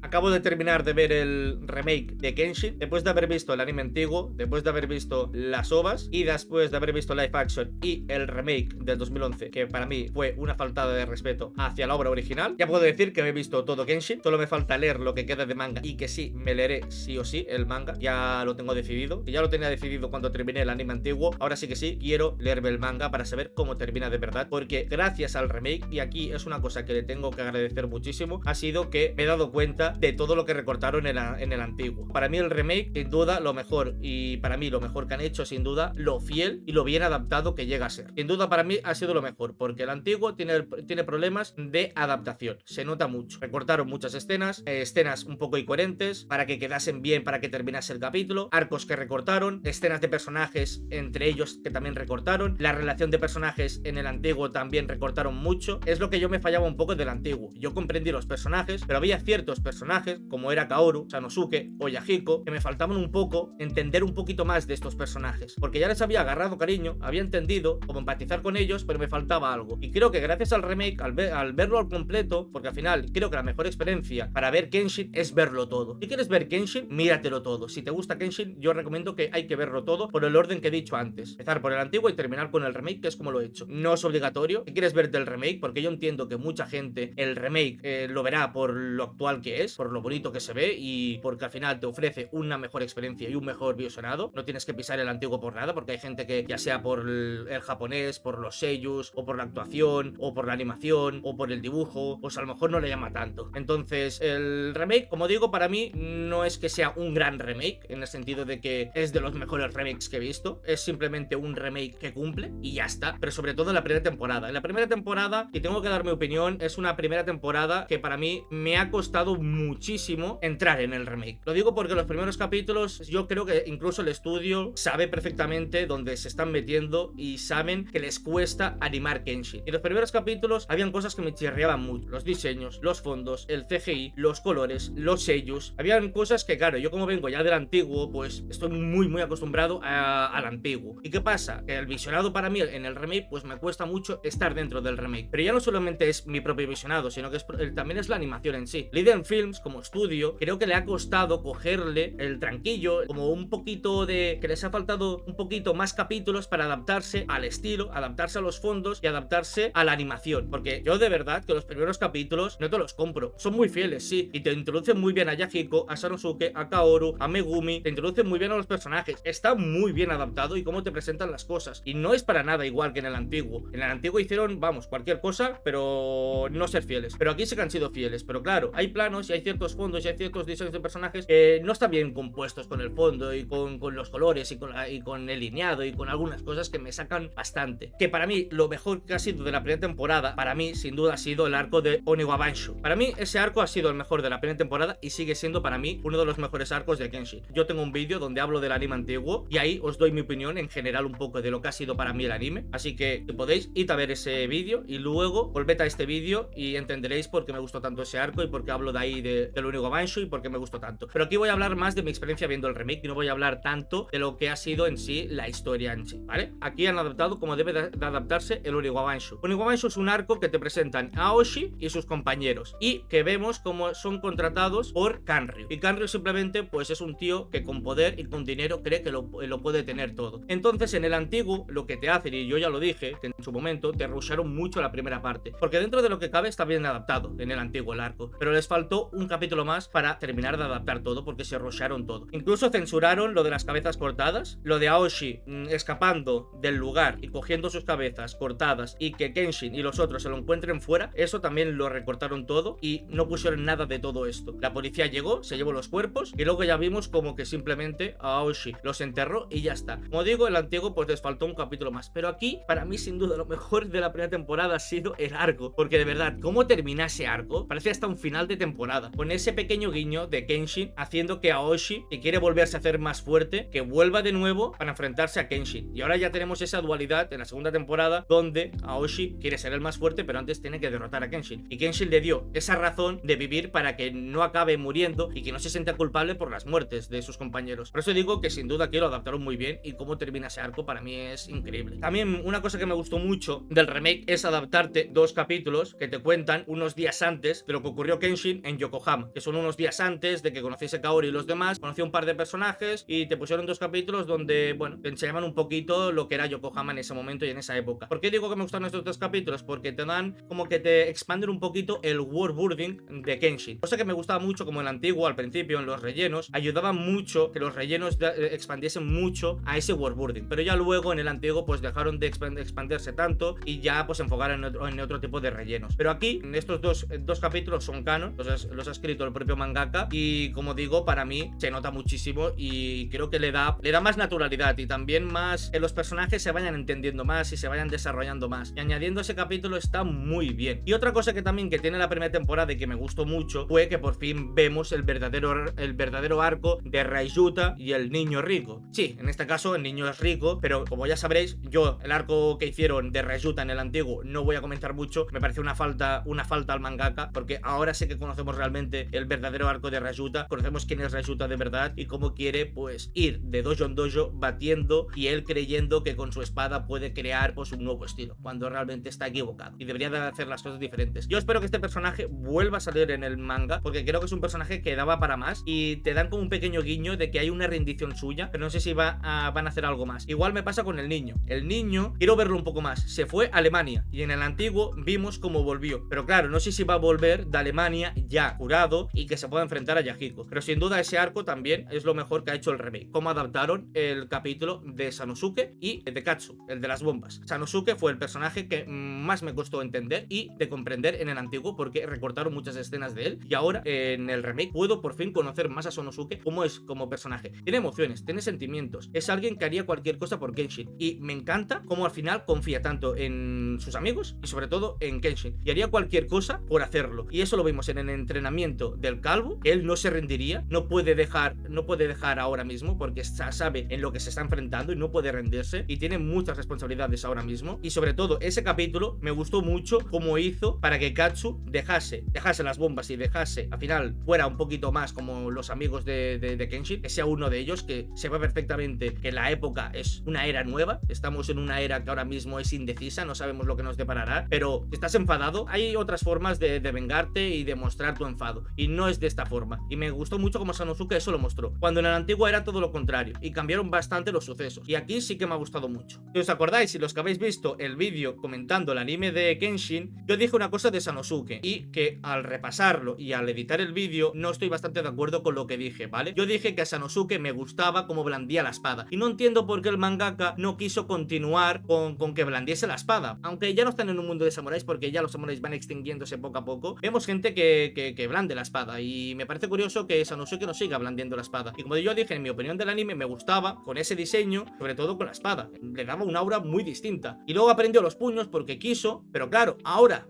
acabo de terminar de ver el remake de Kenshin, después de haber visto el anime antiguo, después de haber visto las OVAs y después de haber visto live action y el remake del 2011, que para mí fue una faltada de respeto hacia la obra original. Ya puedo decir que me he visto todo Kenshin, solo me falta leer lo que queda de manga y que sí, me leeré sí o sí el manga, ya lo tengo decidido, y ya lo tenía decidido cuando terminé el anime antiguo. Ahora sí que sí, quiero leerme el manga para saber cómo termina de verdad, porque gracias al remake, y aquí es una cosa que le tengo que agradecer muchísimo, ha sido que me he dado cuenta de todo lo que recortaron en el antiguo. Para mí el remake, sin duda, lo mejor, y para mí lo mejor que han hecho, sin duda, lo fiel y lo bien adaptado que llega a ser. Sin duda para mí ha sido lo mejor, porque el antiguo tiene problemas de adaptación, se nota mucho. Recortaron muchas escenas, escenas un poco incoherentes, para que quedasen bien, para que terminase el capítulo, arcos que recortaron, escenas de personajes entre ellos que también recortaron, la relación de personajes en el antiguo también recortaron mucho. Es lo que yo me fallaba un poco del antiguo. Yo comprendí los personajes, pero había ciertos personajes, como era Kaoru, Sanosuke o Yahiko, que me faltaban un poco entender un poquito más de estos personajes, porque ya les había agarrado cariño, había entendido cómo empatizar con ellos, pero me faltaba algo. Y creo que gracias al remake, al verlo al completo, porque al final creo que la mejor experiencia para ver Kenshin es verlo todo. Si quieres ver Kenshin, míratelo todo. Si te gusta Kenshin, yo recomiendo que hay que verlo todo por el orden que he dicho antes. Empezar por el antiguo y terminar con el remake, que es como lo he hecho. No es obligatorio. Si quieres verte el remake, porque yo entiendo que mucha gente el remake lo verá por lo actual que es, por lo bonito que se ve y porque al final te ofrece una mejor experiencia y un mejor visionado. No tienes que pisar el antiguo por nada, porque hay gente que, ya sea por el japonés, por los seiyus, o por la actuación, o por la animación, o por el dibujo, pues a lo mejor no le llama tanto. Entonces el remake, como digo, para mí no es que sea un gran remake, en el sentido de que es de los mejores remakes que he visto, es simplemente un remake que cumple y ya está, pero sobre todo en la primera temporada. En la primera temporada, y tengo que dar mi opinión, es una primera temporada que para mí me ha costado muchísimo entrar en el remake. Lo digo porque los primeros capítulos, yo creo que incluso el estudio sabe perfectamente dónde se están metiendo y saben que les cuesta animar Kenshin. Y los primeros capítulos habían cosas que me chirriaban mucho: los diseños, los fondos, el CGI, los colores, los seiyus. Habían cosas que, claro, yo como vengo ya del antiguo, pues estoy muy acostumbrado al antiguo. ¿Y qué pasa? Que el visionado para mí en el remake, pues me cuesta mucho estar dentro del remake. Pero ya no solamente es mi propio visionado, sino que también es la animación en sí. Liden Films, como estudio, creo que le ha costado cogerle el tranquillo, como un poquito de... que les ha faltado un poquito más capítulos para adaptarse al estilo, adaptarse a los fondos y adaptarse a la animación. Porque yo de verdad que los primeros capítulos no te los compro. Son muy fieles, sí, y te introducen muy bien a Yahiko, a Sanosuke, a Kaoru, a Megumi, te introducen muy bien a los personajes. Está muy bien adaptado y cómo te presentan las cosas. Y no es para nada igual que en el antiguo. En el antiguo hicieron, vamos, cualquier cosa, pero no ser fieles. Pero aquí sí que han sido fieles. Pero claro, hay planos y hay ciertos fondos y hay ciertos diseños de personajes que no están bien compuestos con el fondo y con los colores y con el lineado y con algunas cosas que me sacan bastante. Que para mí, lo mejor que ha sido de la primera temporada, para mí, sin duda, ha sido el arco de Oniwabanshu. Para mí, ese arco ha sido el mejor de la primera temporada y sigue siendo para mí uno de los mejores arcos de Kenshin. Yo tengo un vídeo donde hablo del anime antiguo y ahí os doy mi opinión en general un poco de lo que ha sido para mí el anime. Así que si podéis, id a ver ese vídeo y luego volved a este vídeo y entenderéis por qué me gustó tanto ese arco y por qué hablo de ahí del Oniwabanshu y por qué me gustó tanto. Pero aquí voy a hablar más de mi experiencia viendo el remake y no voy a hablar tanto de lo que ha sido en sí la historia en sí, ¿vale? Aquí han adaptado como debe de adaptarse el Oniwabanshu. Oniwabanshu es un arco que te presentan a Aoshi y sus compañeros y que vemos como son contratados por Kanryu. Y Kanryu simplemente pues es un tío que con poder y con dinero cree que lo puede tener todo. Entonces en el antiguo lo que te hacen, y yo ya lo dije, que en su momento te rusharon mucho la primera parte, porque dentro de lo que cabe está bien adaptado en el antiguo el arco, pero les faltó un capítulo más para terminar de adaptar todo porque se rusharon todo. Incluso censuraron lo de las cabezas cortadas, lo de Aoshi escapando del lugar y cogiendo sus cabezas cortadas y que Kenshin y los otros se lo encuentren fuera. Eso también lo recortaron todo y no pusieron nada de todo esto. La policía llegó, se llevó los cuerpos y luego ya vimos como que simplemente a Aoshi los enterró y ya está. Como digo, el antiguo pues les faltó un capítulo más, pero aquí para mí sin duda lo mejor de la primera temporada ha sido el arco, porque de verdad cómo termina ese arco parece hasta un final de temporada, con ese pequeño guiño de Kenshin haciendo que Aoshi, que quiere volverse a hacer más fuerte, que vuelva de nuevo para enfrentarse a Kenshin. Y ahora ya tenemos esa dualidad en la segunda temporada donde Aoshi quiere ser el más fuerte, pero antes tiene que derrotar a Kenshin, y Kenshin le dio esa razón de vivir para que no acabe muriendo y que no se sienta culpable por las muertes de sus compañeros. Por eso digo que sin duda aquí lo adaptaron muy bien y cómo termina ese arco para mí es increíble. También una cosa que me gustó mucho del remake es adaptarte dos capítulos que te cuentan unos días antes de lo que ocurrió Kenshin en Yokohama Yokohama, que son unos días antes de que conociese Kaori y los demás. Conocí un par de personajes y te pusieron 2 capítulos donde, bueno, te enseñaban un poquito lo que era Yokohama en ese momento y en esa época. ¿Por qué digo que me gustan estos 2 capítulos? Porque te dan como que te expanden un poquito el worldbuilding de Kenshin, cosa que me gustaba mucho. Como en el antiguo, al principio, en los rellenos, ayudaba mucho que los rellenos expandiesen mucho a ese worldbuilding, pero ya luego en el antiguo pues dejaron de expandirse tanto y ya pues se enfocaron en otro tipo de rellenos. Pero aquí, en estos dos capítulos son canon, los ha escrito el propio mangaka y, como digo, para mí se nota muchísimo y creo que le da más naturalidad y también más que los personajes se vayan entendiendo más y se vayan desarrollando más, y añadiendo ese capítulo está muy bien. Y otra cosa que también que tiene la primera temporada y que me gustó mucho fue que por fin vemos el verdadero arco de Rayuta y el niño rico. Sí, en este caso el niño es rico, pero como ya sabréis, yo el arco que hicieron de Rayuta en el antiguo no voy a comentar mucho. Me parece una falta al mangaka, porque ahora sí que conocemos realmente el verdadero arco de Rayuta, conocemos quién es Rayuta de verdad y cómo quiere pues ir de dojo en dojo batiendo, y él creyendo que con su espada puede crear pues un nuevo estilo, cuando realmente está equivocado y debería de hacer las cosas diferentes. Yo espero que este personaje vuelva a salir en el manga, porque creo que es un personaje que daba para más y te dan como un pequeño guiño de que hay una rendición suya, pero no sé si van a hacer algo más. Igual me pasa con el niño. El niño quiero verlo un poco más. Se fue a Alemania y en el antiguo vimos cómo volvió, pero claro, no sé si va a volver de Alemania ya curado y que se pueda enfrentar a Yahiko. Pero sin duda ese arco también es lo mejor que ha hecho el remake, cómo adaptaron el capítulo de Sanosuke y de Katsu, el de las bombas. Sanosuke fue el personaje que más me costó entender y de comprender en el antiguo, porque recortaron muchas escenas de él, y ahora en el remake puedo por fin conocer más a Sanosuke, cómo es como personaje. Tiene emociones, tiene sentimientos, es alguien que haría cualquier cosa por Kenshin, y me encanta cómo al final confía tanto en sus amigos y sobre todo en Kenshin, y haría cualquier cosa por hacerlo. Y eso lo vimos en el entrenamiento del calvo, que él no se rendiría, no puede dejar ahora mismo, porque sabe en lo que se está enfrentando y no puede rendirse, y tiene muchas responsabilidades ahora mismo. Y sobre todo ese capítulo me gustó mucho cómo hizo para que Katsu dejase las bombas y dejase, al final fuera un poquito más como los amigos de Kenshin, que sea uno de ellos, que se ve perfectamente que la época es una era nueva, estamos en una era que ahora mismo es indecisa, no sabemos lo que nos deparará, pero si estás enfadado hay otras formas de vengarte y de mostrar tu enfado, y no es de esta forma. Y me gustó mucho como Sanosuke eso lo mostró, cuando en el antiguo era todo lo contrario y cambiaron bastante los sucesos, y aquí sí que me ha gustado mucho. Si os acordáis, si los que habéis visto el vídeo comentando el anime de Kenshin, yo dije una cosa de Sanosuke y que al repasarlo y al editar el vídeo no estoy bastante de acuerdo con lo que dije, ¿vale? Yo dije que a Sanosuke me gustaba cómo blandía la espada, y no entiendo por qué el mangaka no quiso continuar con que blandiese la espada, aunque ya no están en un mundo de samuráis, porque ya los samuráis van extinguiéndose poco a poco. Vemos gente que blande la espada, y me parece curioso que Sanosuke no siga blandiendo la espada. Y como yo dije, en mi opinión del anime me gustaba con ese diseño, sobre todo con la espada, le daba un aura muy distinta. Y luego aprendió los puños porque quiso, pero claro, ahora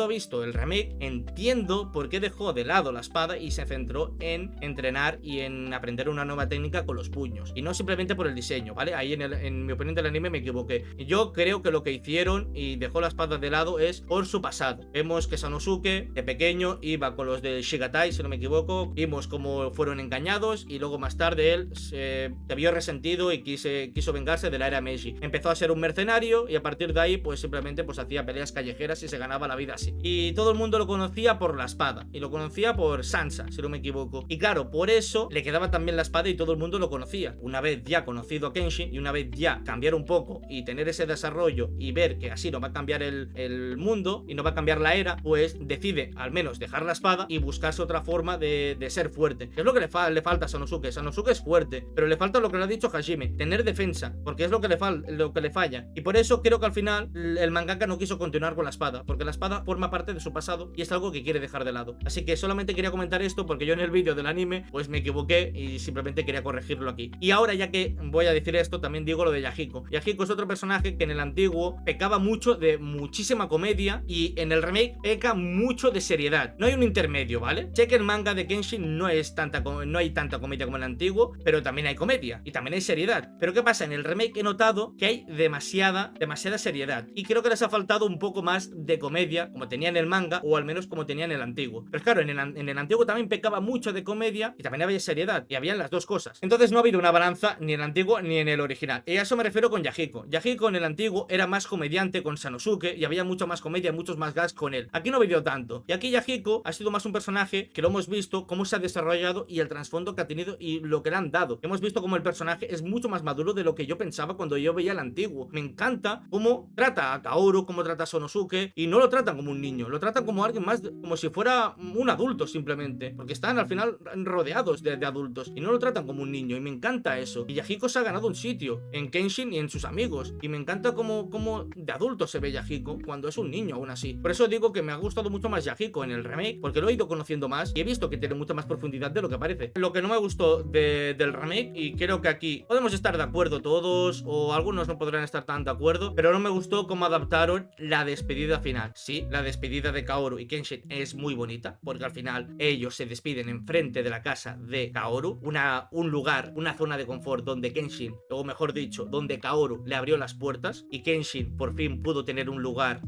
visto el remake, entiendo por qué dejó de lado la espada y se centró en entrenar y en aprender una nueva técnica con los puños, y no simplemente por el diseño, ¿vale? Ahí en mi opinión del anime me equivoqué. Yo creo que lo que hicieron y dejó la espada de lado es por su pasado. Vemos que Sanosuke de pequeño iba con los de Shigatai, si no me equivoco, vimos cómo fueron engañados, y luego más tarde él se vio resentido y quiso vengarse de la era Meiji. Empezó a ser un mercenario y a partir de ahí pues simplemente pues hacía peleas callejeras y se ganaba la vida así. Y todo el mundo lo conocía por la espada, y lo conocía por Sansa, si no me equivoco, y claro, por eso le quedaba también la espada y todo el mundo lo conocía. Una vez ya conocido a Kenshin y una vez ya cambiar un poco y tener ese desarrollo y ver que así no va a cambiar el mundo y no va a cambiar la era, pues decide al menos dejar la espada y buscarse otra forma de ser fuerte. Es lo que le falta a Sanosuke. Sanosuke es fuerte, pero le falta lo que le ha dicho Hajime, tener defensa, porque es lo que le falla. Y por eso creo que al final el mangaka no quiso continuar con la espada, porque la espada forma parte de su pasado y es algo que quiere dejar de lado. Así que solamente quería comentar esto porque yo en el vídeo del anime pues me equivoqué y simplemente quería corregirlo aquí. Y ahora, ya que voy a decir esto, también digo lo de Yahiko. Yahiko es otro personaje que en el antiguo pecaba mucho de muchísima comedia y en el remake peca mucho de seriedad. No hay un intermedio, ¿vale? Sé que el manga de Kenshin no hay tanta comedia como en el antiguo, pero también hay comedia y también hay seriedad. Pero ¿qué pasa? En el remake he notado que hay demasiada seriedad, y creo que les ha faltado un poco más de comedia como tenía en el manga, o al menos como tenía en el antiguo. Pero claro, en el antiguo también pecaba mucho de comedia y también había seriedad, y habían las dos cosas. Entonces no ha habido una balanza ni en el antiguo ni en el original, y a eso me refiero con Yahiko. Yahiko en el antiguo era más comediante con Sanosuke y había mucho más comedia, muchos más gags con él. Aquí no ha habido tanto, y aquí Yahiko ha sido más un personaje que lo hemos visto cómo se ha desarrollado y el trasfondo que ha tenido y lo que le han dado. Hemos visto cómo el personaje es mucho más maduro de lo que yo pensaba cuando yo veía el antiguo. Me encanta cómo trata a Kaoru, cómo trata a Sonosuke, y no lo tratan como un niño, lo tratan como alguien más, como si fuera un adulto simplemente, porque están al final rodeados de adultos y no lo tratan como un niño, y me encanta eso. Y Yahiko se ha ganado un sitio en Kenshin y en sus amigos, y me encanta cómo de adulto se ve Yahiko cuando es un niño aún así. Por eso digo que me ha gustado mucho más Yahiko en el remake, porque lo he ido conociendo más y he visto que tiene mucha más profundidad de lo que parece. Lo que no me gustó del remake, y creo que aquí podemos estar de acuerdo todos, o algunos no podrán estar tan de acuerdo, pero no me gustó cómo adaptaron la despedida final. Sí, la despedida de Kaoru y Kenshin es muy bonita, porque al final ellos se despiden enfrente de la casa de Kaoru, un lugar, una zona de confort donde Kenshin, o mejor dicho, donde Kaoru le abrió las puertas y Kenshin por fin pudo tener un lugar,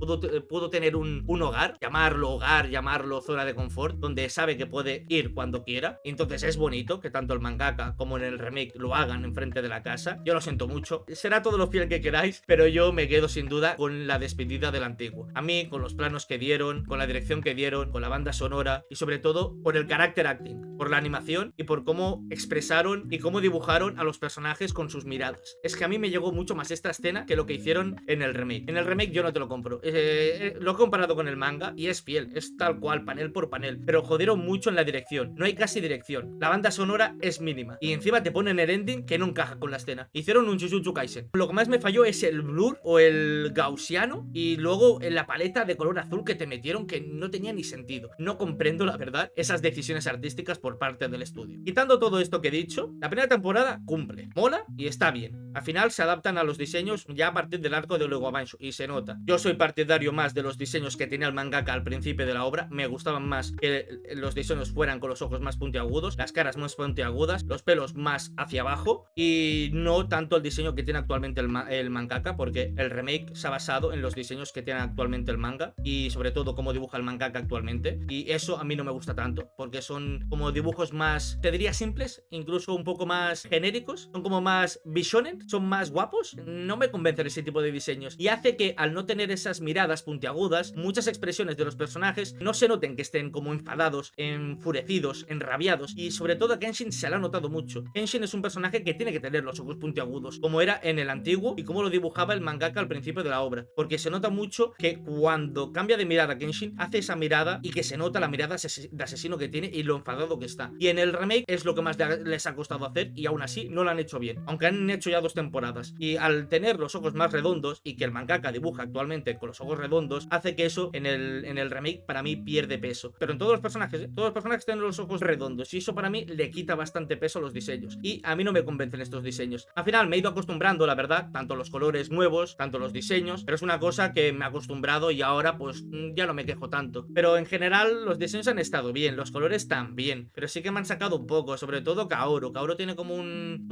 pudo tener un hogar, llamarlo zona de confort, donde sabe que puede ir cuando quiera. Y entonces es bonito que tanto el mangaka como en el remake lo hagan enfrente de la casa. Yo lo siento mucho, será todo lo fiel que queráis, pero yo me quedo sin duda con la despedida del antiguo. A mí, con los planos que dieron, con la dirección que dieron, con la banda sonora y sobre todo por el character acting, por la animación y por cómo expresaron y cómo dibujaron a los personajes con sus miradas. Es que a mí me llegó mucho más esta escena que lo que hicieron en el remake. En el remake yo no te lo compro. Lo he comparado con el manga y es fiel, es tal cual, panel por panel, pero jodieron mucho en la dirección. No hay casi dirección. La banda sonora es mínima y encima te ponen el ending que no encaja con la escena. Hicieron un Jujutsu Kaisen. Lo que más me falló es el blur o el gaussiano y luego en la paleta de color azul que te metieron, que no tenía ni sentido. No comprendo, la verdad, esas decisiones artísticas por parte del estudio. Quitando todo esto que he dicho, la primera temporada cumple, mola y está bien. Al final se adaptan a los diseños ya a partir del arco de Uegobanshu y se nota. Yo soy partidario más de los diseños que tenía el mangaka al principio de la obra. Me gustaban más que los diseños fueran con los ojos más puntiagudos, las caras más puntiagudas, los pelos más hacia abajo, y no tanto el diseño que tiene actualmente el mangaka, porque el remake se ha basado en los diseños que tiene actualmente el manga y sobre todo cómo dibuja el mangaka actualmente, y eso a mí no me gusta tanto, porque son como dibujos más, te diría simples, incluso un poco más genéricos, son como más bishonen, son más guapos. No me convencen ese tipo de diseños y hace que al no tener esas miradas puntiagudas, muchas expresiones de los personajes no se noten que estén como enfadados, enfurecidos, enrabiados, y sobre todo a Kenshin se le ha notado mucho. Kenshin es un personaje que tiene que tener los ojos puntiagudos, como era en el antiguo y como lo dibujaba el mangaka al principio de la obra, porque se nota mucho que cuando cambia de mirada Kenshin, hace esa mirada y que se nota la mirada de asesino que tiene y lo enfadado que está. Y en el remake es lo que más les ha costado hacer y aún así no lo han hecho bien, aunque han hecho ya 2 temporadas. Y al tener los ojos más redondos y que el mangaka dibuja actualmente con los ojos redondos, hace que eso en el remake para mí pierde peso. Pero en todos los personajes, todos los personajes tienen los ojos redondos y eso para mí le quita bastante peso a los diseños. Y a mí no me convencen estos diseños. Al final me he ido acostumbrando, la verdad, tanto los colores nuevos, tanto los diseños, pero es una cosa que me he acostumbrado y ahora pues ya no me quejo tanto. Pero en general los diseños han estado bien, los colores también, pero sí que me han sacado un poco, sobre todo Kaoru. Kaoru tiene como un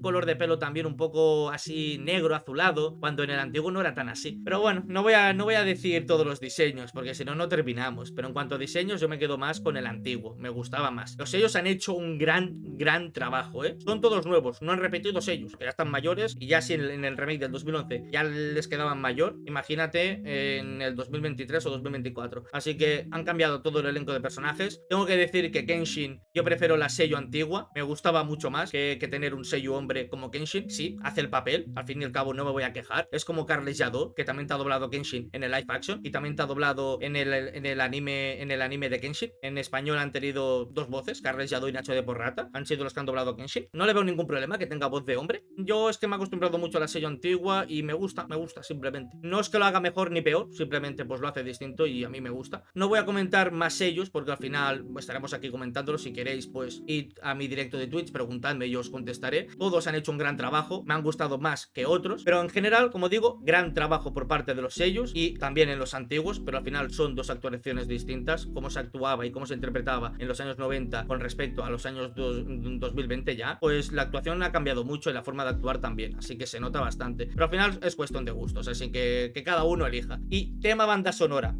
color de pelo también un poco así negro, azulado, cuando en el antiguo no era tan así. Pero bueno, no voy a decir todos los diseños, porque si no, no terminamos. Pero en cuanto a diseños, yo me quedo más con el antiguo, me gustaba más. Los sellos han hecho un gran trabajo, ¿eh? Son todos nuevos, no han repetido sellos, que ya están mayores, y ya si en el remake del 2011 ya les quedaban mayor, imagínate en el 2023 o 2024. Así que han cambiado todo el elenco de personajes. Tengo que decir que Kenshin, yo prefiero la sello antigua, me gustaba mucho más que tener un sello hombre como Kenshin. Sí, hace el papel, al fin y al cabo no me voy a quejar. Es como Carles Jadot, que también te ha doblado Kenshin en el live action y también te ha doblado en el anime de Kenshin. En español han tenido 2 voces, Carles Jadot y Nacho de Porrata, han sido los que han doblado a Kenshin. No le veo ningún problema que tenga voz de hombre. Yo es que me he acostumbrado mucho a la sello antigua y me gusta simplemente. No es que lo haga mejor ni peor, simplemente pues lo hace distinto y a mí me gusta. No voy a comentar más sellos porque al final estaremos aquí comentándolo. Si queréis pues id a mi directo de Twitch, preguntadme y yo os contestaré. Todos han hecho un gran trabajo, me han gustado más que otros, pero en general, como digo, gran trabajo por parte de los sellos y también en los antiguos, pero al final son 2 actuaciones distintas, cómo se actuaba y cómo se interpretaba en los años 90 con respecto a los años 2020 ya, pues la actuación ha cambiado mucho y la forma de actuar también, así que se nota bastante, pero al final es cuestión de gustos, así que cada uno elija. Y tema banda sonora,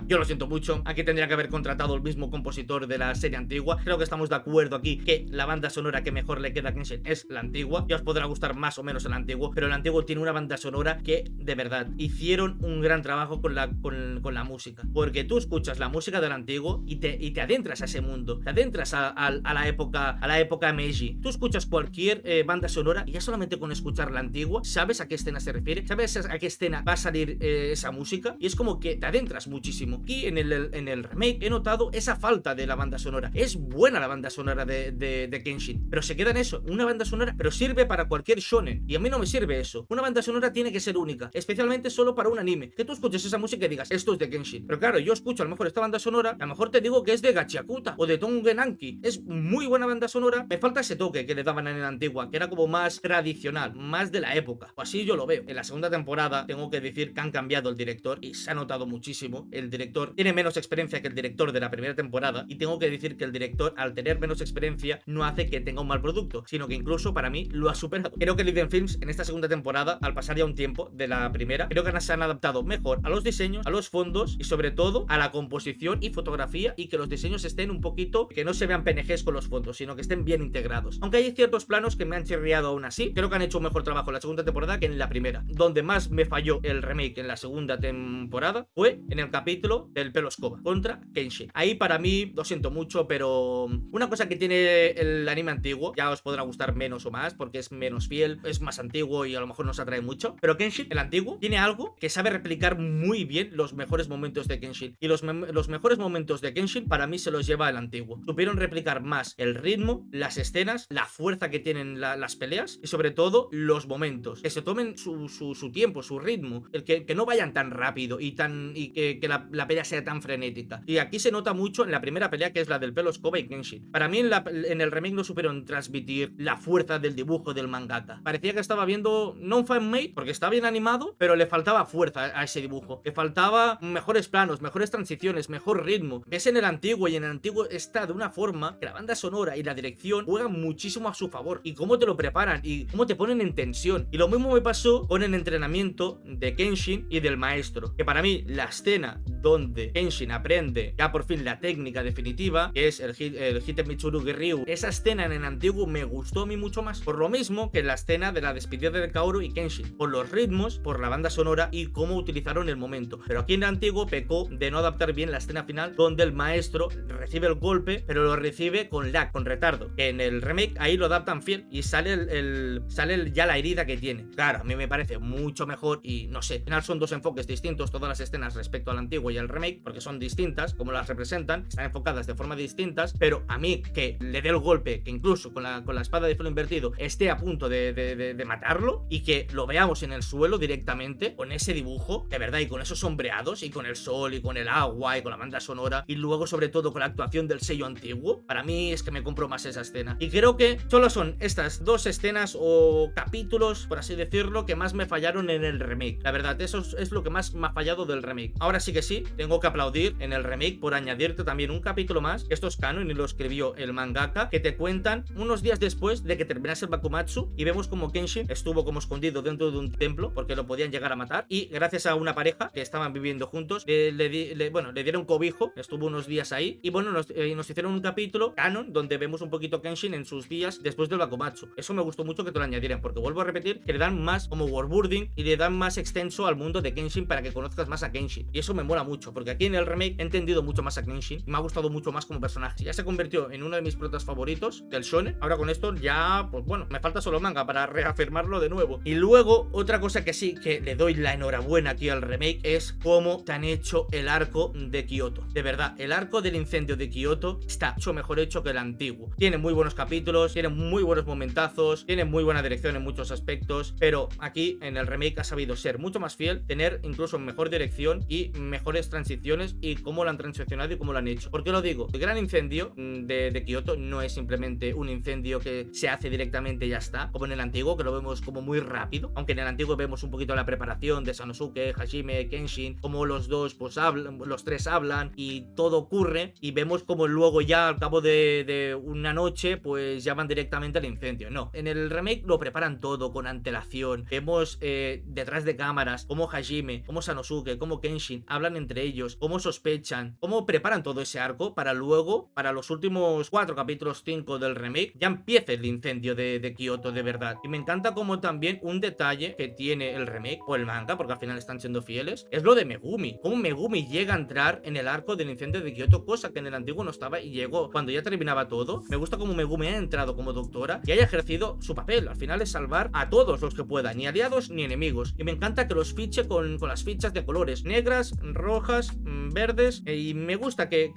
yo lo siento mucho, aquí tendría que haber contratado el mismo compositor de la serie antigua. Creo que estamos de acuerdo aquí que la banda sonora que mejor le queda a Kenshin es la antigua. Ya os podrá gustar más o menos el antiguo, pero el antiguo tiene una banda sonora que de verdad hicieron un gran trabajo con la música, porque tú escuchas la música música del antiguo y te adentras a ese mundo, te adentras a la época Meiji. Tú escuchas cualquier banda sonora y ya solamente con escuchar la antigua sabes a qué escena se refiere, sabes a qué escena va a salir esa música, y es como que te adentras muchísimo. Aquí en el remake he notado esa falta de la banda sonora. Es buena la banda sonora de Kenshin, pero se queda en eso, una banda sonora, pero sirve para cualquier shonen, y a mí no me sirve eso. Una banda sonora tiene que ser única, especialmente solo para un anime, que tú escuches esa música y digas, esto es de Kenshin. Pero claro, yo escucho a lo mejor esta banda sonora, a lo mejor te digo que es de Gachiakuta o de Tongenanki. Es muy buena banda sonora, me falta ese toque que le daban en la antigua, que era como más tradicional, más de la época, o así yo lo veo. En la segunda temporada tengo que decir que han cambiado el director y se ha notado muchísimo. El director tiene menos experiencia que el director de la primera temporada, y tengo que decir que el director, al tener menos experiencia, no hace que tenga un mal producto, sino que incluso para mí lo ha superado. Creo que Liden Films en esta segunda temporada, al pasar ya un tiempo de la primera, creo que se han adaptado mejor a los diseños, a los fondos y sobre todo a la composición y fotografía, y que los diseños estén un poquito, que no se vean PNGs con los fondos, sino que estén bien integrados. Aunque hay ciertos planos que me han chirriado aún así, creo que han hecho un mejor trabajo en la segunda temporada que en la primera. Donde más me falló el remake en la segunda temporada fue en el capítulo del pelo escoba contra Kenshin. Ahí para mí, lo siento mucho, pero una cosa que tiene el anime antiguo, ya os podrá gustar menos o más porque es menos fiel, es más antiguo y a lo mejor nos atrae mucho, pero Kenshin, el antiguo, tiene algo que sabe replicar muy bien los mejores momentos de Kenshin, y los mejores momentos de Kenshin para mí se los lleva el antiguo. Supieron replicar más el ritmo, las escenas, la fuerza que tienen las peleas, y sobre todo los momentos, que se tomen su tiempo, su ritmo, el que no vayan tan rápido y que la pelea sea tan frenética. Y aquí se nota mucho en la primera pelea, que es la del pelo escoba y Kenshin. Para mí en el remake no supieron transmitir la fuerza del dibujo del mangaka. Parecía que estaba viendo no un fanmade, porque está bien animado, pero le faltaba fuerza a ese dibujo, le faltaba mejores planos, mejores transiciones, mejor ritmo. Ves en el antiguo, y en el antiguo está de una forma que la banda sonora y la dirección juegan muchísimo a su favor, y cómo te lo preparan y cómo te ponen en tensión. Y lo mismo me pasó con el entrenamiento de Kenshin y del maestro, que para mí la escena donde Kenshin aprende ya por fin la técnica definitiva, que es el Hite Mitsurugi Ryu, esa escena en el antiguo me gustó a mí mucho más, por lo mismo que la escena de la despedida de Kaoru y Kenshin, por los ritmos, por la banda sonora y cómo utilizaron el momento. Pero aquí en el antiguo pecó de no adaptar bien la escena final, donde el maestro recibe el golpe, pero lo recibe con lag, con retardo. En el remake ahí lo adaptan fiel y sale ya la herida que tiene. Claro, a mí me parece mucho mejor, y no sé, al final son dos enfoques distintos todas las escenas respecto al antiguo y al remake, porque son distintas, como las representan, están enfocadas de forma distintas, pero a mí que le dé el golpe, que incluso con la espada de filo invertido esté a punto de matarlo, y que lo veamos en el suelo directamente, con ese dibujo, de verdad, y con esos sombreados, y con el sol, y con el agua, y con la banda sonora, y luego sobre todo con la actuación del sello antiguo, para mí es que me compro más esa escena. Y creo que solo son estas dos escenas o capítulos, por así decirlo, que más me fallaron en el remake. La verdad, eso es lo que más me ha fallado del remake. Ahora sí que sí, tengo que aplaudir en el remake por añadirte también un capítulo más, que esto es canon y lo escribió el mangaka, que te cuentan unos días después de que terminase el Bakumatsu, y vemos como Kenshin estuvo como escondido dentro de un templo porque lo podían llegar a matar, y gracias a una pareja que estaban viviendo juntos, le dieron cobijo, estuvo unos días ahí, y bueno, nos hicieron un capítulo canon donde vemos un poquito Kenshin en sus días después del Bakumatsu. Eso me gustó mucho que te lo añadieran, porque vuelvo a repetir que le dan más como worldbuilding y le dan más extenso al mundo de Kenshin para que conozcas más a Kenshin, y eso me mola mucho, porque aquí en el remake he entendido mucho más a Kenshin y me ha gustado mucho más como personaje. Ya se convirtió en uno de mis protas favoritos del shonen. Ahora con esto ya, pues bueno, me falta solo manga para reafirmarlo de nuevo. Y luego, otra cosa que sí que le doy la enhorabuena aquí al remake es cómo te han hecho el arco de Kyoto. De verdad, el arco del incendio de Kyoto está mucho mejor hecho que el antiguo. Tiene muy buenos capítulos, tiene muy buenos momentazos, tiene muy buena dirección en muchos aspectos, pero aquí en el remake ha sabido ser mucho más fiel, tener incluso mejor dirección y mejores transiciones, y cómo lo han transicionado y cómo lo han hecho. ¿Por qué lo digo? El gran incendio de Kyoto no es simplemente un incendio que se hace directamente y ya está, como en el antiguo, que lo vemos como muy rápido, aunque en el antiguo vemos un poquito la preparación de Sanosuke, Hajime, Kenshin, como los dos pues hablan, los tres hablan y todo ocurre, y vemos como luego ya al cabo de una noche pues ya van directamente al incendio. No, en el remake lo preparan todo con antelación. Vemos detrás de cámaras como Hajime, como Sanosuke, como Kenshin hablan entre ellos, cómo sospechan, cómo preparan todo ese arco para luego, para los últimos 4 capítulos 5 del remake, ya empiece el incendio de Kioto de verdad. Y me encanta como también un detalle que tiene el remake o el manga, porque al final están siendo fieles, es lo de Megumi. Cómo Megumi llega a entrar en el arco del incendio de Kioto, cosa que en el antiguo no estaba y llegó cuando ya terminaba todo. Me gusta cómo Megumi ha entrado como doctora y haya ejercido su papel. Al final es salvar a todos los que pueda, ni aliados ni enemigos. Y me encanta que los fiche con las fichas de colores negras, rojas, verdes. Y me gusta que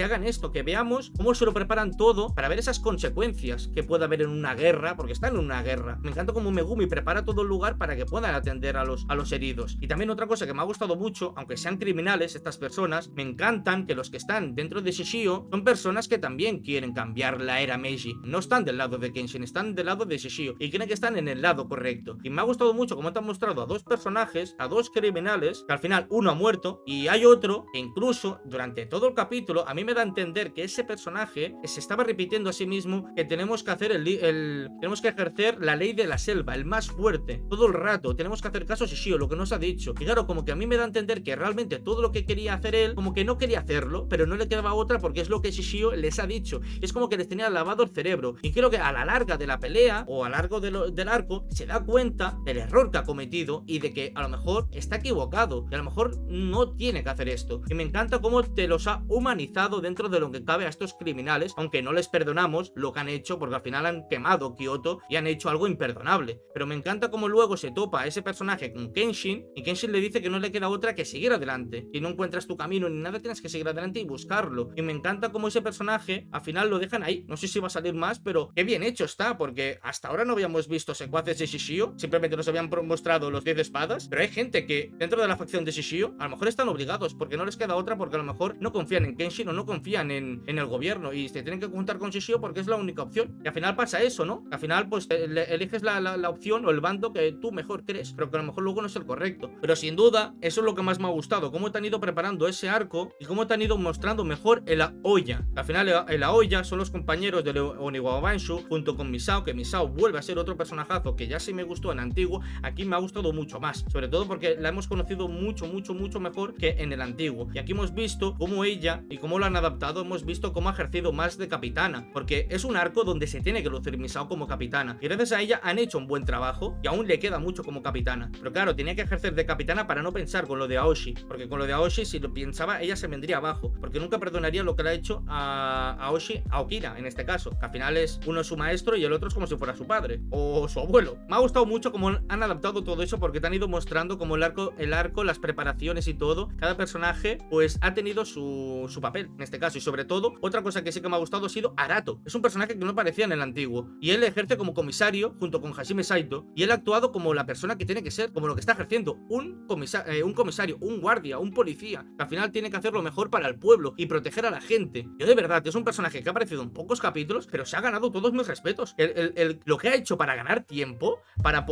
hagan esto, que veamos cómo se lo preparan todo para ver esas consecuencias que pueda haber en una guerra, porque están en una guerra. Me encanta cómo Megumi prepara todo el lugar para que puedan atender a los heridos. Y también otra cosa que me ha gustado mucho, aunque sean criminales estas personas, me encantan que los que están dentro de Shishio son personas que también quieren cambiar la era Meiji. No están del lado de Kenshin, están del lado de Shishio y creen que están en el lado correcto. Y me ha gustado mucho cómo te han mostrado a dos personajes, a dos criminales, que al final uno ha muerto y hay otro que incluso durante todo el capítulo a mí me da a entender que ese personaje se estaba repitiendo a sí mismo que tenemos que hacer tenemos que ejercer la ley de la selva, el más fuerte, todo el rato, tenemos que hacer caso a Shishio, lo que nos ha dicho. Y claro, como que a mí me da a entender que realmente todo lo que quería hacer él, como que no quería hacerlo, pero no le quedaba otra porque es lo que Shishio les ha dicho. Es como que les tenía lavado el cerebro. Y creo que a la larga de la pelea o a lo largo del arco se da cuenta del error que ha cometido y de que a lo mejor está equivocado y a lo mejor no tiene que hacer esto. Y me encanta cómo te los ha humanizado dentro de lo que cabe a estos criminales, aunque no les perdonamos lo que han hecho porque al final han quemado Kioto y han hecho algo imperdonable. Pero me encanta cómo luego se topa a ese personaje con Kenshin y Kenshin le dice que no le queda otra que seguir adelante. Si no encuentras tu camino ni nada, tienes que seguir adelante y buscarlo. Y me encanta cómo ese personaje al final lo dejan ahí. No sé si va a salir más, pero qué bien hecho está, porque hasta ahora no habíamos visto secuaces de Shishio, simplemente nos habían mostrado los 10 espadas, pero hay gente que dentro de la facción de Shishio a lo mejor están obligados porque no les queda otra, porque a lo mejor no confían en Kenshin o no confían en el gobierno y se tienen que juntar con Shishio porque es la única opción. Y al final pasa eso, ¿no? Al final pues eliges la opción o el bando que tú mejor crees, pero que a lo mejor luego no es el correcto. Pero sin duda, eso es lo que más me ha gustado, cómo te han ido preparando ese arco y cómo te han ido mostrando mejor el Aoya. Al final el Aoya son los compañeros de Oniwa Banshu junto con Misao, que Misao vuelve a ser otro personajazo que ya sí me gustó en antiguo, aquí me ha gustado mucho más, sobre todo porque la hemos conocido mucho mejor que en el antiguo. Y aquí hemos visto cómo ella y cómo lo han adaptado, hemos visto cómo ha ejercido más de capitana, porque es un arco donde se tiene que lucir Misao como capitana y gracias a ella han hecho un buen trabajo y aún le queda mucho como capitana. Pero claro, tenía que ejercer de capitana para no pensar con lo de Aoshi, porque con lo de Aoshi si lo pensaba ella se vendría abajo, porque nunca perdonaría lo que le ha hecho a Aoshi, a Okina en este caso, que al final es uno es su maestro y el otro es como si fuera su padre o su abuelo. Me ha gustado mucho cómo han adaptado todo eso porque te han ido mostrando como el arco, las preparaciones y todo, cada personaje pues ha tenido su papel en este caso. Y sobre todo, otra cosa que sí que me ha gustado ha sido Arato. Es un personaje que no parecía en el antiguo y él ejerce como comisario junto con Hashime Saito y él ha actuado como la persona que tiene que ser, como lo que está ejerciendo un comisario, un guardia, un policía, que al final tiene que hacer lo mejor para el pueblo y proteger a la gente. Yo de verdad, es un personaje que ha aparecido en pocos capítulos, pero se ha ganado todos mis respetos. Lo que ha hecho para ganar tiempo, para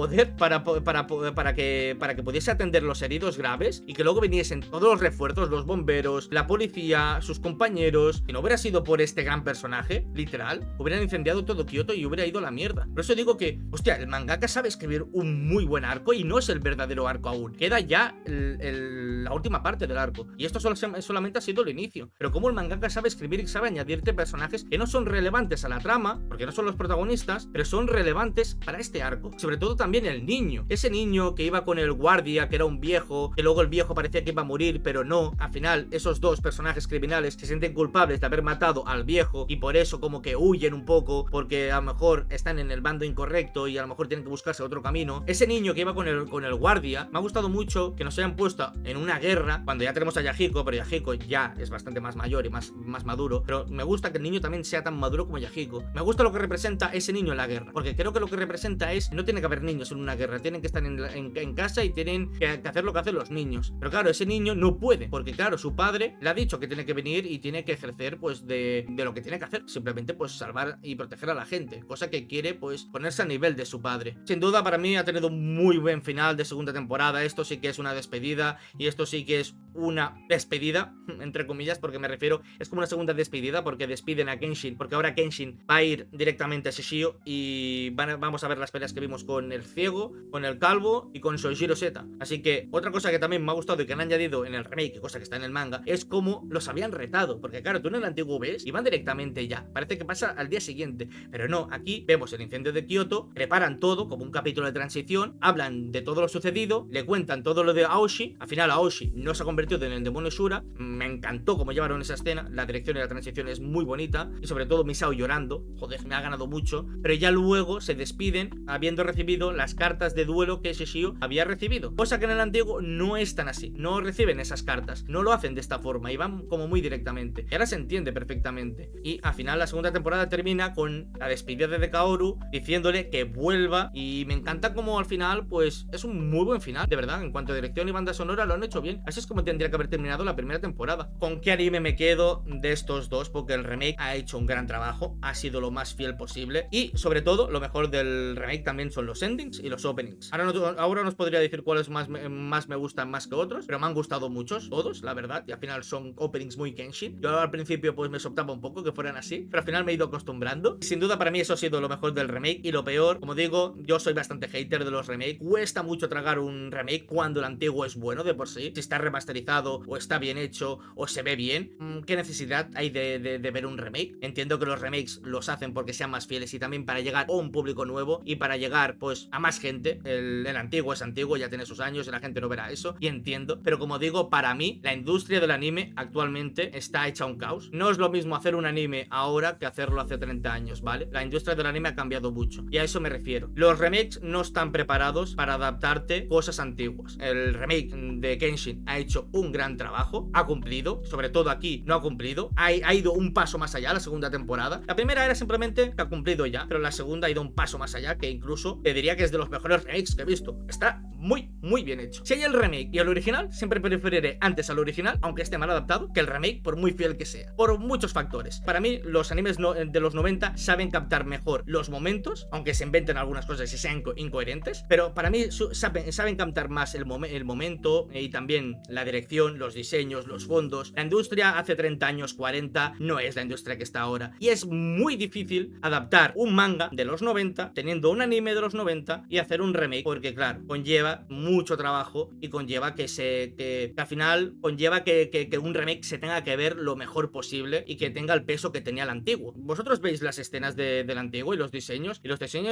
que pudiese atender los heridos graves y que luego viniesen todos los refuerzos, los bomberos, la policía, sus compañeros. Si no hubiera sido por este gran personaje, literal, hubieran incendiado todo Kioto y hubiera ido a la mierda. Por eso digo que, hostia, el mangaka sabe escribir un muy buen arco y no es el verdadero arco aún. Queda ya la última parte del arco. Y esto solamente ha sido el inicio. Pero como el mangaka sabe escribir y sabe añadirte personajes que no son relevantes a la trama, porque no son los protagonistas, pero son relevantes para este arco. Sobre todo también el niño. Ese niño que iba con el guardia, que era un viejo, que luego el viejo parecía que iba a morir, pero no. Al final, esos dos personajes criminales se sienten culpables de haber matado al viejo y por eso como que huyen un poco, porque a lo mejor están en el bando incorrecto y a lo mejor tienen que buscarse otro camino. Ese niño que iba con el guardia, me ha gustado mucho que nos hayan puesto en una guerra, cuando ya tenemos a Yahiko, pero Yahiko ya es bastante más mayor y más maduro, pero me gusta que el niño también sea tan maduro como Yahiko. Me gusta lo que representa ese niño en la guerra, porque creo que lo que representa es, no tiene que haber niños en una guerra, tienen que estar en casa y tienen que hacer lo que hacen los niños. Pero claro, ese niño no puede, porque claro, su padre le ha dicho que tiene que venir y tiene que ejercer pues de lo que tiene que hacer, simplemente pues salvar y proteger a la gente, cosa que quiere pues ponerse a nivel de su padre. Sin duda para mí ha tenido un muy buen final de segunda temporada, esto sí que es una despedida y esto sí que es una despedida, entre comillas, porque me refiero, es como una segunda despedida porque despiden a Kenshin, porque ahora Kenshin va a ir directamente a Shishio y vamos a ver las peleas que vimos con el ciego, con el calvo y con Soichiro Seta. Así que otra cosa que también me ha gustado gustado y que han añadido en el remake, cosa que está en el manga, es como los habían retado, porque claro, tú en el antiguo ves y van directamente ya, parece que pasa al día siguiente, pero no, aquí vemos el incendio de Kioto, preparan todo como un capítulo de transición, hablan de todo lo sucedido, le cuentan todo lo de Aoshi, al final Aoshi no se ha convertido en el demonio Shura, me encantó cómo llevaron esa escena, la dirección y la transición es muy bonita, y sobre todo Misao llorando, joder, me ha ganado mucho, pero ya luego se despiden habiendo recibido las cartas de duelo que Shishio había recibido, cosa que en el antiguo no es tan así, no reciben esas cartas, no lo hacen de esta forma y van como muy directamente, y ahora se entiende perfectamente, y al final la segunda temporada termina con la despedida de Kaoru diciéndole que vuelva, y me encanta como al final pues es un muy buen final, de verdad, en cuanto a dirección y banda sonora lo han hecho bien, así es como tendría que haber terminado la primera temporada. ¿Con qué anime me quedo de estos dos? Porque el remake ha hecho un gran trabajo, ha sido lo más fiel posible, y sobre todo lo mejor del remake también son los endings y los openings. Ahora no os podría decir cuáles más me gustan más que otros, pero me han gustado muchos, todos, la verdad, y al final son openings muy Kenshin. Yo al principio pues me soltaba un poco que fueran así, pero al final me he ido acostumbrando. Y sin duda para mí eso ha sido lo mejor del remake, y lo peor, como digo, yo soy bastante hater de los remakes, cuesta mucho tragar un remake cuando el antiguo es bueno de por sí, si está remasterizado o está bien hecho o se ve bien, ¿qué necesidad hay de ver un remake? Entiendo que los remakes los hacen porque sean más fieles y también para llegar a un público nuevo y para llegar pues a más gente. El antiguo es antiguo, ya tiene sus años y la gente no verá eso, y entiendo, pero como digo, para mí la industria del anime actualmente está hecha un caos. No es lo mismo hacer un anime ahora que hacerlo hace 30 años, ¿vale? La industria del anime ha cambiado mucho y a eso me refiero. Los remakes no están preparados para adaptarte cosas antiguas. El remake de Kenshin ha hecho un gran trabajo, ha cumplido, sobre todo aquí no ha cumplido, ha ido un paso más allá la segunda temporada. La primera era simplemente que ha cumplido ya, pero la segunda ha ido un paso más allá, que incluso te diría que es de los mejores remakes que he visto. Está muy bien hecho. Si hay el remake y el original, siempre preferiré antes al original, aunque esté mal adaptado, que el remake, por muy fiel que sea, por muchos factores. Para mí los animes de los 90 saben captar mejor los momentos, aunque se inventen algunas cosas y sean incoherentes, pero para mí saben captar más el momento, y también la dirección, los diseños, los fondos. La industria hace 30 años, 40, no es la industria que está ahora, y es muy difícil adaptar un manga de los 90 teniendo un anime de los 90 y hacer un remake, porque claro, conlleva mucho trabajo y conlleva que al final conlleva que un remake se tenga que ver lo mejor posible y que tenga el peso que tenía el antiguo. Vosotros veis las escenas del antiguo y los diseños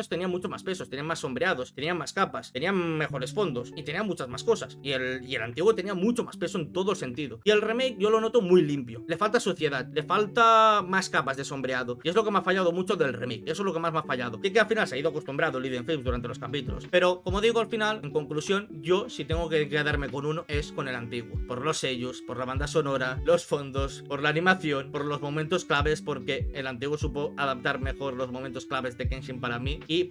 tenían mucho más pesos, tenían más sombreados, tenían más capas, tenían mejores fondos y tenían muchas más cosas, y el antiguo tenía mucho más peso en todo sentido, y el remake yo lo noto muy limpio, le falta suciedad, le falta más capas de sombreado, y es lo que me ha fallado mucho del remake, eso es lo que más me ha fallado, y que al final se ha ido acostumbrado Liden Films durante los capítulos, pero como digo, al final, en conclusión, yo si tengo que quedarme con uno es con el antiguo, por los sellos, por la banda sonora, los fondos, por la animación, por los momentos claves, porque el antiguo supo adaptar mejor los momentos claves de Kenshin para mí, y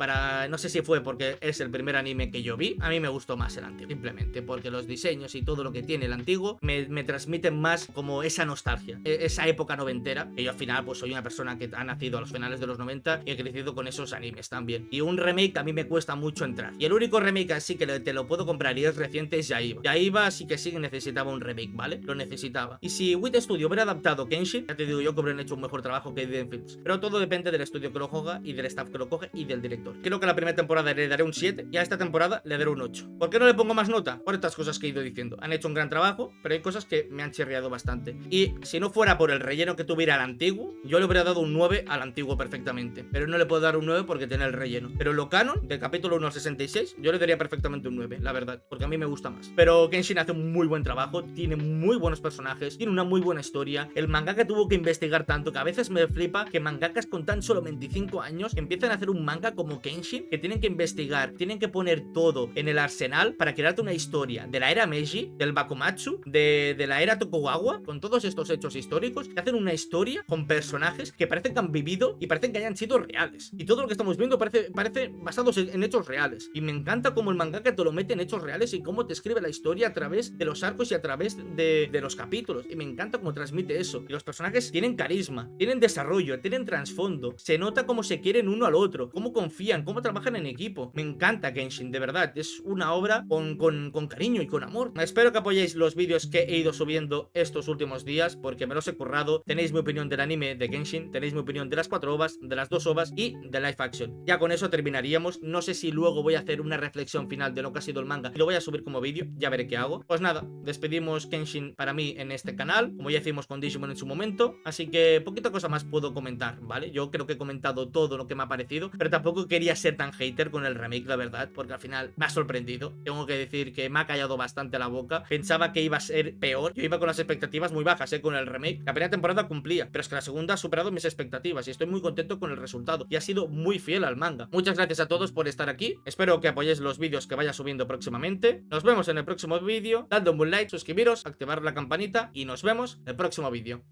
no sé si fue porque es el primer anime que yo vi, a mí me gustó más el antiguo, simplemente porque los diseños y todo lo que tiene el antiguo me transmiten más como esa nostalgia, esa época noventera, que yo al final pues soy una persona que ha nacido a los finales de los 90 y he crecido con esos animes también, y un remake a mí me cuesta mucho entrar, y el único remake así que te lo puedo comprar y es reciente es Yaiba. Yaiba sí que necesitaba un remake, ¿vale? Lo necesitaba, y si Wit Studio hubiera adaptado Kenshin, ya te digo yo que hubieran hecho un mejor trabajo que Liden Films, pero todo depende del estudio que lo juega y del staff que lo coge y del director. Creo que a la primera temporada le daré un 7 y a esta temporada le daré un 8. ¿Por qué no le pongo más nota? Por estas cosas que he ido diciendo. Han hecho un gran trabajo, pero hay cosas que me han chirriado bastante. Y si no fuera por el relleno que tuviera al antiguo, yo le hubiera dado un 9 al antiguo perfectamente. Pero no le puedo dar un 9 porque tiene el relleno. Pero lo canon, del capítulo 1 al 66, yo le daría perfectamente un 9, la verdad, porque a mí me gusta más. Pero Kenshin hace un muy buen trabajo, tiene muy buenos personajes, tiene una muy buena historia. El mangaka tuvo que investigar tanto que a veces me flipa que mangakas con tan solo 25 años empiezan a hacer un manga como Kenshin, que tienen que investigar, tienen que poner todo en el arsenal para crearte una historia de la era Meiji, del Bakumatsu, de la era Tokugawa, con todos estos hechos históricos, que hacen una historia con personajes que parecen que han vivido y parecen que hayan sido reales. Y todo lo que estamos viendo parece basados en hechos reales. Y me encanta cómo el mangaka te lo mete en hechos reales y cómo te escribe la historia a través de los arcos y a través de los capítulos. Y me encanta cómo transmite eso. Y los personajes tienen carisma, tienen desarrollo, tienen trasfondo. Se nota cómo se quieren uno al otro, cómo confían, cómo trabajan en equipo. Me encanta Kenshin, de verdad. Es una obra con cariño y con amor. Espero que apoyéis los vídeos que he ido subiendo estos últimos días, porque me los he currado. Tenéis mi opinión del anime de Kenshin, tenéis mi opinión de las 4 ovas, de las 2 ovas y de live action. Ya con eso terminaríamos. No sé si luego voy a hacer una reflexión final de lo que ha sido el manga y lo voy a subir como vídeo, ya veré qué hago. hago. Pues nada, despedimos Kenshin para mí en este canal, como ya hicimos con Digimon en su momento. Así que poquita cosa más puedo comentar, ¿vale? Yo creo que he comentado todo lo que me ha parecido, pero tampoco quería ser tan hater con el remake, la verdad, porque al final me ha sorprendido. Tengo que decir que me ha callado bastante la boca. Pensaba que iba a ser peor. Yo iba con las expectativas muy bajas, con el remake. La primera temporada cumplía, pero es que la segunda ha superado mis expectativas y estoy muy contento con el resultado. Y ha sido muy fiel al manga. Muchas gracias a todos por estar aquí. Espero que apoyéis los vídeos que vaya subiendo próximamente. Nos vemos en el próximo vídeo. Dadle un buen like, suscribiros, activar la campanita y nos vemos en el próximo vídeo.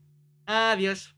Adiós.